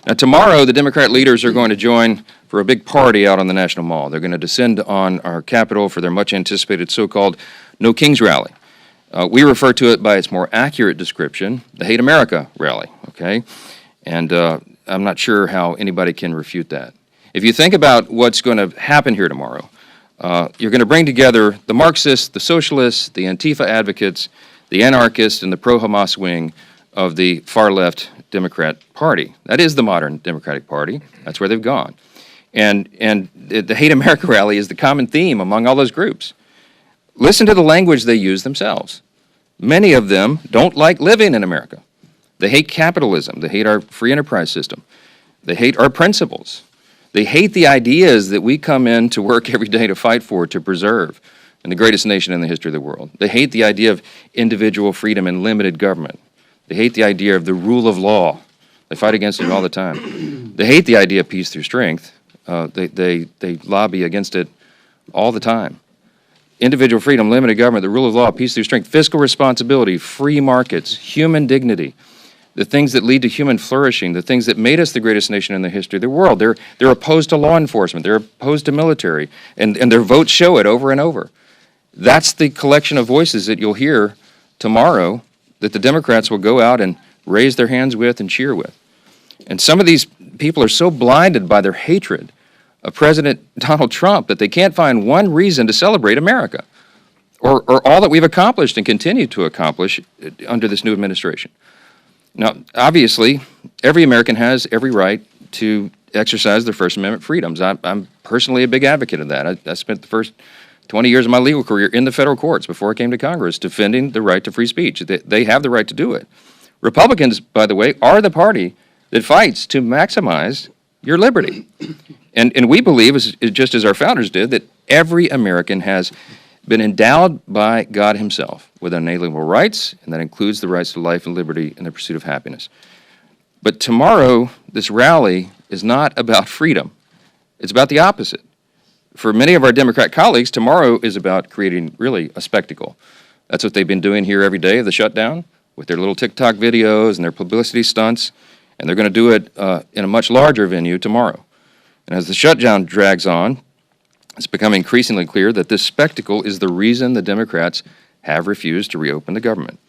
Now, tomorrow, the Democrat leaders are going to join for a big party out on the National Mall. They're going to descend on our Capitol for their much-anticipated so-called No Kings rally. We refer to it by its more accurate description, the Hate America rally, okay? And I'm not sure how anybody can refute that. If you think about what's going to happen here tomorrow, you're going to bring together the Marxists, the socialists, the Antifa advocates, the anarchists, and the pro-Hamas wing of the far-left Democrat Party. That is the modern Democratic Party. That's where they've gone. And the Hate America rally is the common theme among all those groups. Listen to the language they use themselves. Many of them don't like living in America. They hate capitalism. They hate our free enterprise system. They hate our principles. They hate the ideas that we come in to work every day to fight for, to preserve, in the greatest nation in the history of the world. They hate the idea of individual freedom and limited government. They hate the idea of the rule of law. They fight against it all the time. They hate the idea of peace through strength. They lobby against it all the time. Individual freedom, limited government, the rule of law, peace through strength, fiscal responsibility, free markets, human dignity, the things that lead to human flourishing, the things that made us the greatest nation in the history of the world. They're opposed to law enforcement. They're opposed to military. And their votes show it over and over. That's the collection of voices that you'll hear tomorrow that the Democrats will go out and raise their hands with and cheer with. And some of these people are so blinded by their hatred of President Donald Trump that they can't find one reason to celebrate America or all that we've accomplished and continue to accomplish under this new administration. Now, obviously, every American has every right to exercise their First Amendment freedoms. I'm personally a big advocate of that. I spent the first 20 years of my legal career in the federal courts before I came to Congress defending the right to free speech. They have the right to do it. Republicans, by the way, are the party that fights to maximize your liberty. And we believe, just as our founders did, that every American has been endowed by God himself with unalienable rights, and that includes the rights to life and liberty and the pursuit of happiness. But tomorrow, this rally is not about freedom. It's about the opposite. For many of our Democrat colleagues, tomorrow is about creating really a spectacle. That's what they've been doing here every day of the shutdown with their little TikTok videos and their publicity stunts, and they're going to do it in a much larger venue tomorrow. And as the shutdown drags on, it's becoming increasingly clear that this spectacle is the reason the Democrats have refused to reopen the government.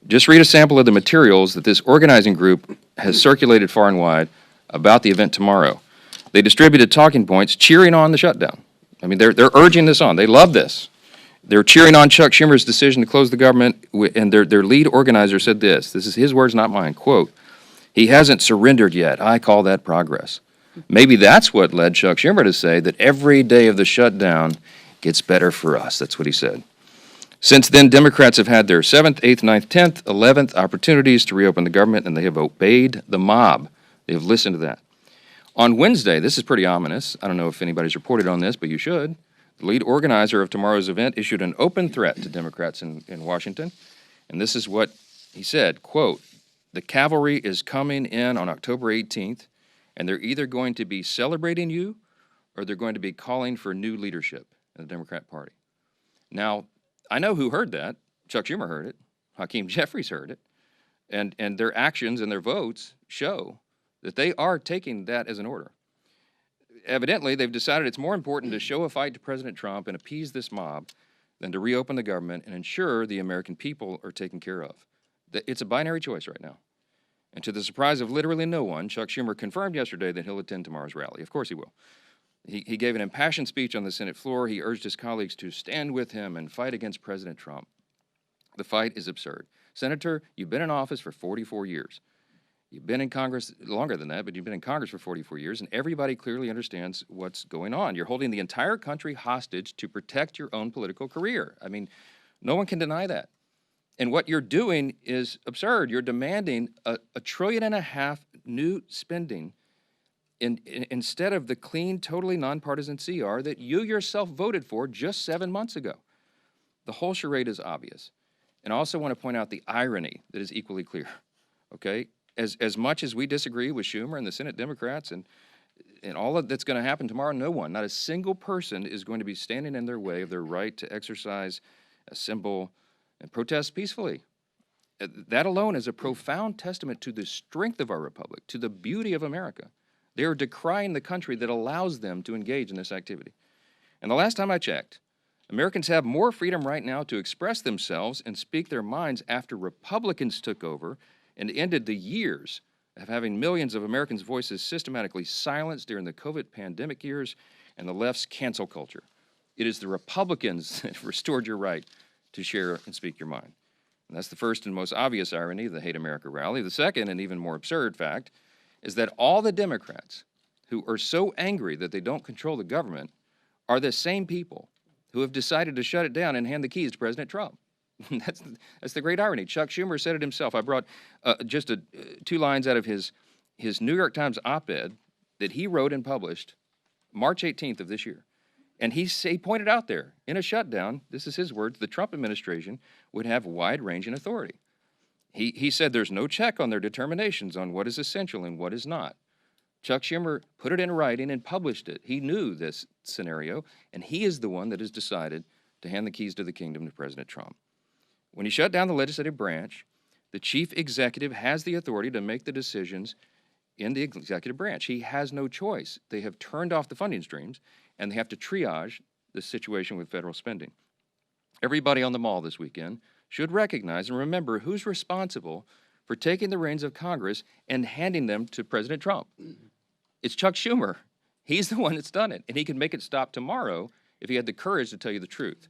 Just read a sample of the materials that this organizing group has circulated far and wide about the event tomorrow. They distributed talking points cheering on the shutdown. I mean, they're urging this on. They love this. They're cheering on Chuck Schumer's decision to close the government, and their lead organizer said this. This is his words, not mine. Quote, "He hasn't surrendered yet. I call that progress." Maybe that's what led Chuck Schumer to say that every day of the shutdown gets better for us. That's what he said. Since then, Democrats have had their 7th, 8th, 9th, 10th, 11th opportunities to reopen the government, and they have obeyed the mob. They have listened to that. On Wednesday, this is pretty ominous. I don't know if anybody's reported on this, but you should. The lead organizer of tomorrow's event issued an open threat to Democrats in Washington, and this is what he said, quote, "The cavalry is coming in on October 18th, and they're either going to be celebrating you or they're going to be calling for new leadership in the Democrat Party." Now, I know who heard that. Chuck Schumer heard it. Hakeem Jeffries heard it. And their actions and their votes show that they are taking that as an order. Evidently, they've decided it's more important to show a fight to President Trump and appease this mob than to reopen the government and ensure the American people are taken care of. It's a binary choice right now. And to the surprise of literally no one, Chuck Schumer confirmed yesterday that he'll attend tomorrow's rally. Of course he will. He gave an impassioned speech on the Senate floor. He urged his colleagues to stand with him and fight against President Trump. The fight is absurd. Senator, you've been in office for 44 years. You've been in Congress longer than that, but you've been in Congress for 44 years, and everybody clearly understands what's going on. You're holding the entire country hostage to protect your own political career. I mean, no one can deny that. And what you're doing is absurd. You're demanding $1.5 trillion new spending instead of the clean, totally nonpartisan CR that you yourself voted for just 7 months ago. The whole charade is obvious. And I also want to point out the irony that is equally clear, okay? As much as we disagree with Schumer and the Senate Democrats and all of that's going to happen tomorrow, no one, not a single person is going to be standing in their way of their right to exercise, assemble, and protest peacefully. That alone is a profound testament to the strength of our republic, to the beauty of America. They are decrying the country that allows them to engage in this activity. And the last time I checked, Americans have more freedom right now to express themselves and speak their minds after Republicans took over and ended the years of having millions of Americans' voices systematically silenced during the COVID pandemic years and the left's cancel culture. It is the Republicans that restored your right to share and speak your mind. And that's the first and most obvious irony of the Hate America rally. The second and even more absurd fact is that all the Democrats who are so angry that they don't control the government are the same people who have decided to shut it down and hand the keys to President Trump. That's the great irony. Chuck Schumer said it himself. I brought just two lines out of his New York Times op-ed that he wrote and published March 18th of this year. And he pointed out there, in a shutdown, this is his words, the Trump administration would have wide-ranging authority. He said there's no check on their determinations on what is essential and what is not. Chuck Schumer put it in writing and published it. He knew this scenario, and he is the one that has decided to hand the keys to the kingdom to President Trump. When you shut down the legislative branch, the chief executive has the authority to make the decisions in the executive branch. He has no choice. They have turned off the funding streams, and they have to triage the situation with federal spending. Everybody on the Mall this weekend should recognize and remember who's responsible for taking the reins of Congress and handing them to President Trump. It's Chuck Schumer. He's the one that's done it, and he can make it stop tomorrow if he had the courage to tell you the truth.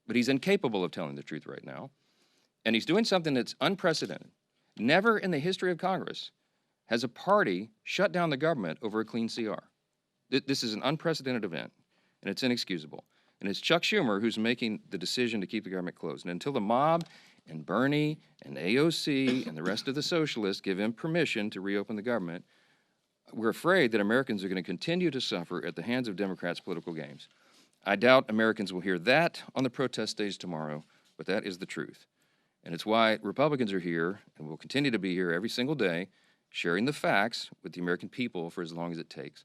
But he's incapable of telling the truth right now, and he's doing something that's unprecedented. Never in the history of Congress has a party shut down the government over a clean CR. This is an unprecedented event, and it's inexcusable. And it's Chuck Schumer who's making the decision to keep the government closed. And until the mob and Bernie and AOC and the rest of the socialists give him permission to reopen the government, we're afraid that Americans are going to continue to suffer at the hands of Democrats' political games. I doubt Americans will hear that on the protest stage tomorrow, but that is the truth. And it's why Republicans are here and will continue to be here every single day, sharing the facts with the American people for as long as it takes.